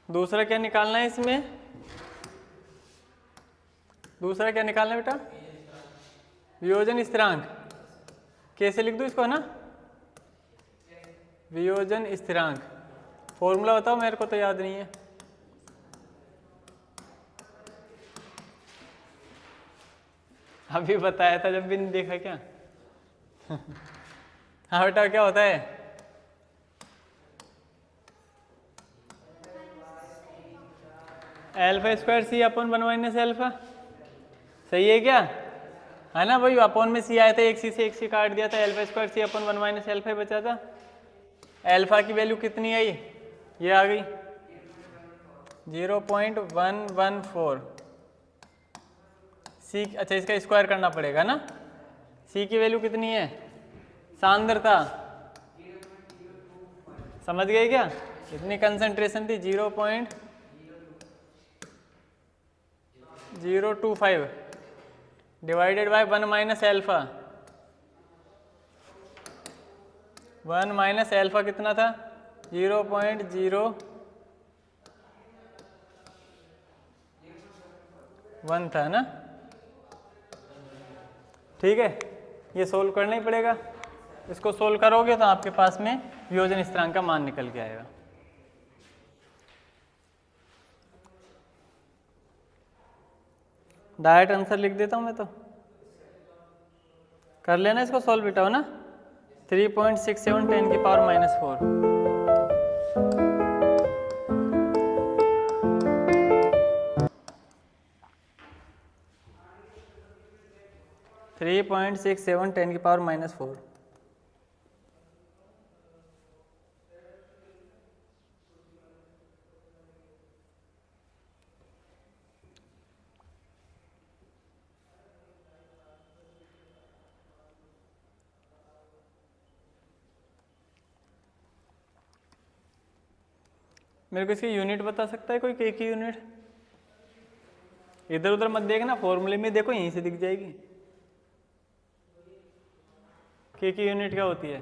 दूसरा क्या निकालना है इसमें? दूसरा क्या निकालना है बेटा? वियोजन स्थिरांक। कैसे लिख दूं इसको, है ना? वियोजन स्थिरांक, फॉर्मूला बताओ, मेरे को तो याद नहीं है। अभी बताया था जब भी नहीं देखा क्या? हाँ बेटा, क्या होता है? अल्फा स्क्वायर सी अपन वन माइनस अल्फा, सही है क्या? है ना भाई, अपॉन में सी आया था, एक सी से एक सी काट दिया था, अल्फा स्क्वायर सी अपन वन माइनस अल्फा बचा था। अल्फा की वैल्यू कितनी आई? ये आ गई 0.114 सी। अच्छा, इसका स्क्वायर करना पड़ेगा ना। सी की वैल्यू कितनी है? सांद्रता समझ गए क्या? इतनी कंसंट्रेशन थी 0.025 divided by 1 minus alpha. 1 minus alpha कितना था? 0.01 था ना। ठीक है, ये सोल्व करना ही पड़ेगा। इसको सोल्व करोगे तो आपके पास में वियोजन स्थिरांक का मान निकल के आएगा। डायरेक्ट आंसर लिख देता हूं मैं तो, कर लेना इसको सोल्व बेटा, हो ना। 3.67 10 की पावर -4। 3.67 10 की पावर -4। मेरे को इसकी यूनिट बता सकता है कोई? के की यूनिट इधर उधर मत देखना, फॉर्मूले में देखो, यहीं से दिख जाएगी। के की यूनिट क्या होती है?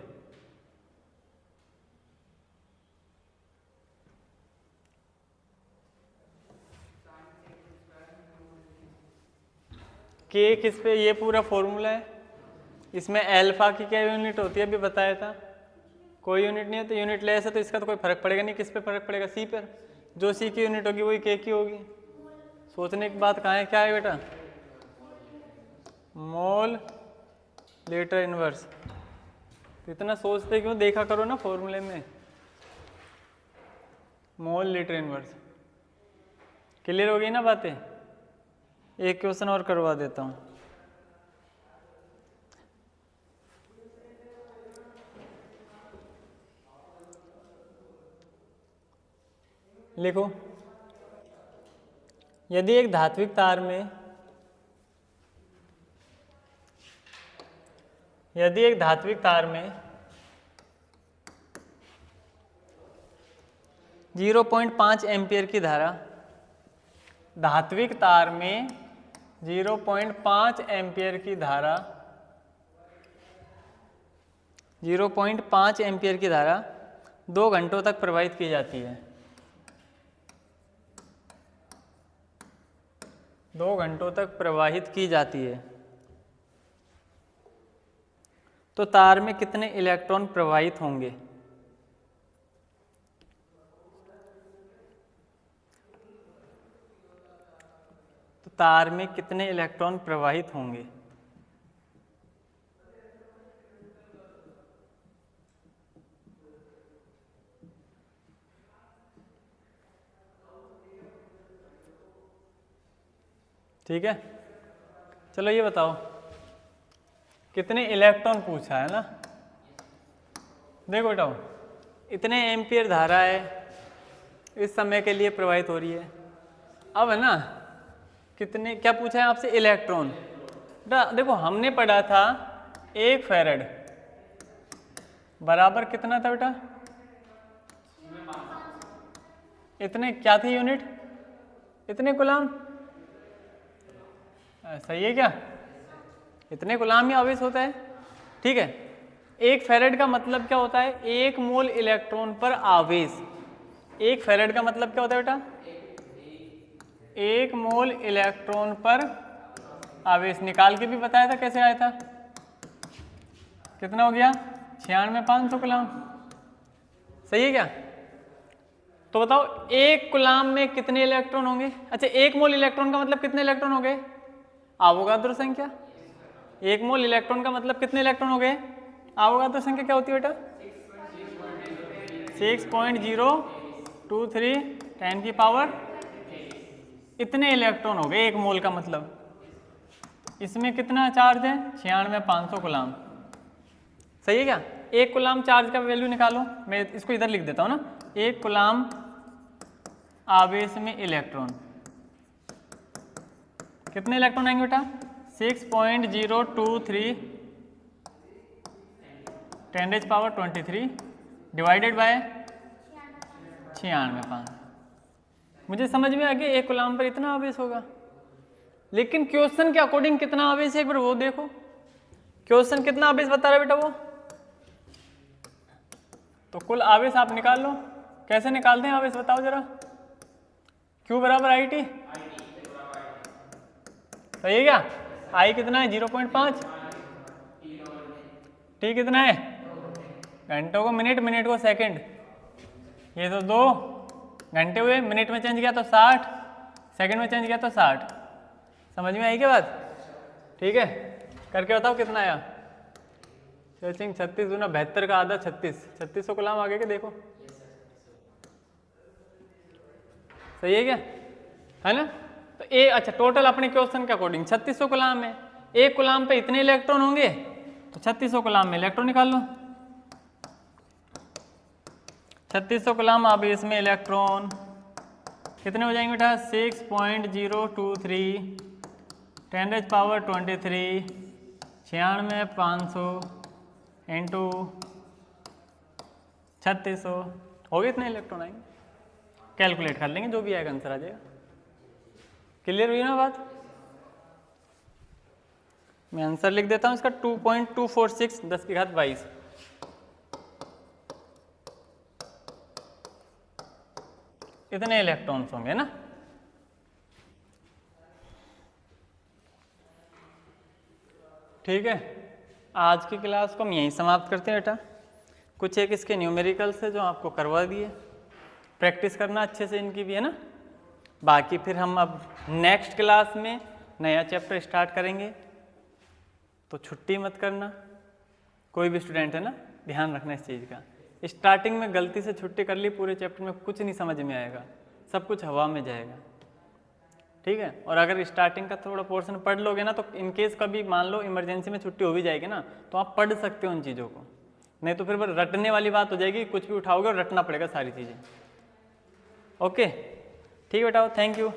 के किस पे? ये पूरा फॉर्मूला है। इसमें एल्फा की क्या यूनिट होती है? अभी बताया था। कोई यूनिट नहीं है, तो यूनिट लेस है तो इसका तो कोई फर्क पड़ेगा नहीं। किस पे फर्क पड़ेगा? सी पर। जो सी की यूनिट होगी वही के की होगी। सोचने की बात कहाँ है? क्या है बेटा? मोल लीटर इनवर्स। तो इतना सोचते क्यों? देखा करो ना फॉर्मूले में, मोल लीटर इनवर्स। क्लियर हो गई ना बातें? एक क्वेश्चन और करवा देता हूँ। लिखो, यदि एक धात्विक तार में 0.5 एम्पियर की धारा, धात्विक तार में 0.5 एम्पियर की धारा 0.5 एम्पियर की धारा 2 घंटों तक प्रवाहित की जाती है। 2 घंटों तक प्रवाहित की जाती है, तो तार में कितने इलेक्ट्रॉन प्रवाहित होंगे? तो तार में कितने इलेक्ट्रॉन प्रवाहित होंगे? ठीक है, चलो ये बताओ, कितने इलेक्ट्रॉन पूछा है ना। देखो बेटा, इतने एम्पियर धारा है इस समय के लिए प्रवाहित हो रही है। अब है ना, कितने क्या पूछा है आपसे? इलेक्ट्रॉन। बेटा देखो, हमने पढ़ा था 1 फैराड बराबर कितना था बेटा? इतने क्या थी यूनिट? इतने गुलाम। सही है क्या? इतने गुलाम ही आवेश होता है। ठीक है, 1 फैराड का मतलब क्या होता है? 1 मोल इलेक्ट्रॉन पर आवेश। 1 फैराड का मतलब क्या होता है बेटा? 1 मोल इलेक्ट्रॉन पर आवेश। निकाल के भी बताया था कैसे आया था। कितना हो गया? 96,500 कूलाम। सही है क्या? तो बताओ 1 कूलाम में कितने इलेक्ट्रॉन होंगे? अच्छा, 1 मोल इलेक्ट्रॉन का मतलब कितने इलेक्ट्रॉन हो गए? अवोगाद्रो संख्या। 1 मोल इलेक्ट्रॉन का मतलब कितने इलेक्ट्रॉन हो गए? अवोगाद्रो संख्या क्या होती है बेटा? 6.023 10 की पावर। इतने इलेक्ट्रॉन हो गए 1 मोल का मतलब। इसमें कितना चार्ज है? 96,500 कूलाम। सही है क्या? 1 कूलाम चार्ज का वैल्यू निकालो। मैं इसको इधर लिख देता हूँ ना। 1 कूलाम आवेश में इलेक्ट्रॉन, कितने इलेक्ट्रॉन आएंगे बेटा? 6.023 10⁻23 डिवाइडेड बाय 96.5। मुझे समझ में आ गया एक कूलाम पर इतना आवेश होगा, लेकिन क्वेश्चन के अकॉर्डिंग कितना आवेश है एक बार वो देखो। क्वेश्चन कितना आवेश बता रहा है बेटा वो? तो कुल आवेश आप निकाल लो। कैसे निकालते हैं आवेश बताओ जरा? Q बराबर आई टी, सही है क्या? I कितना है? 0.5। T कितना है? घंटों को मिनट, मिनट को सेकंड। ये तो 2 घंटे हुए, मिनट में चेंज किया तो 60, सेकंड में चेंज किया तो 60। समझ में आई क्या बात? ठीक है, करके बताओ कितना आया? सर्चिंग 36 दूना 72 का आधा 3600 कूलाम आगे के देखो, सही है क्या? है ना? तो ए अच्छा टोटल अपने क्वेश्चन के अकॉर्डिंग 3600 कूलाम है। एक कूलाम पे इतने इलेक्ट्रॉन होंगे तो 3600 कूलाम में इलेक्ट्रॉन निकाल लो। 3600 कूलाम आवेश में इलेक्ट्रॉन कितने हो जाएंगे बेटा? 6.023 10⁻23 96,500 इंटू 3600 हो गए, इतने इलेक्ट्रॉन आएंगे। कैलकुलेट कर लेंगे, जो भी आएगा आंसर आ जाएगा। क्लियर हुई ना बात? मैं आंसर लिख देता हूं इसका 2.246 10⁻22। इतने इलेक्ट्रॉन्स होंगे ना। ठीक है, आज की क्लास को हम यहीं समाप्त करते हैं बेटा। कुछ एक इसके न्यूमेरिकल्स है जो आपको करवा दिए, प्रैक्टिस करना अच्छे से इनकी भी, है ना। बाकी फिर हम अब नेक्स्ट क्लास में नया चैप्टर स्टार्ट करेंगे, तो छुट्टी मत करना कोई भी स्टूडेंट, है ना। ध्यान रखना इस चीज़ का। स्टार्टिंग में गलती से छुट्टी कर ली, पूरे चैप्टर में कुछ नहीं समझ में आएगा, सब कुछ हवा में जाएगा। ठीक है, और अगर स्टार्टिंग का थोड़ा पोर्शन पढ़ लोगे ना, तो इनकेस कभी मान लो इमरजेंसी में छुट्टी हो भी जाएगी ना, तो आप पढ़ सकते हो उन चीज़ों को। नहीं तो फिर रटने वाली बात हो जाएगी, कुछ भी उठाओगे और रटना पड़ेगा सारी चीज़ें। ओके, ठीक है बेटा, थैंक यू।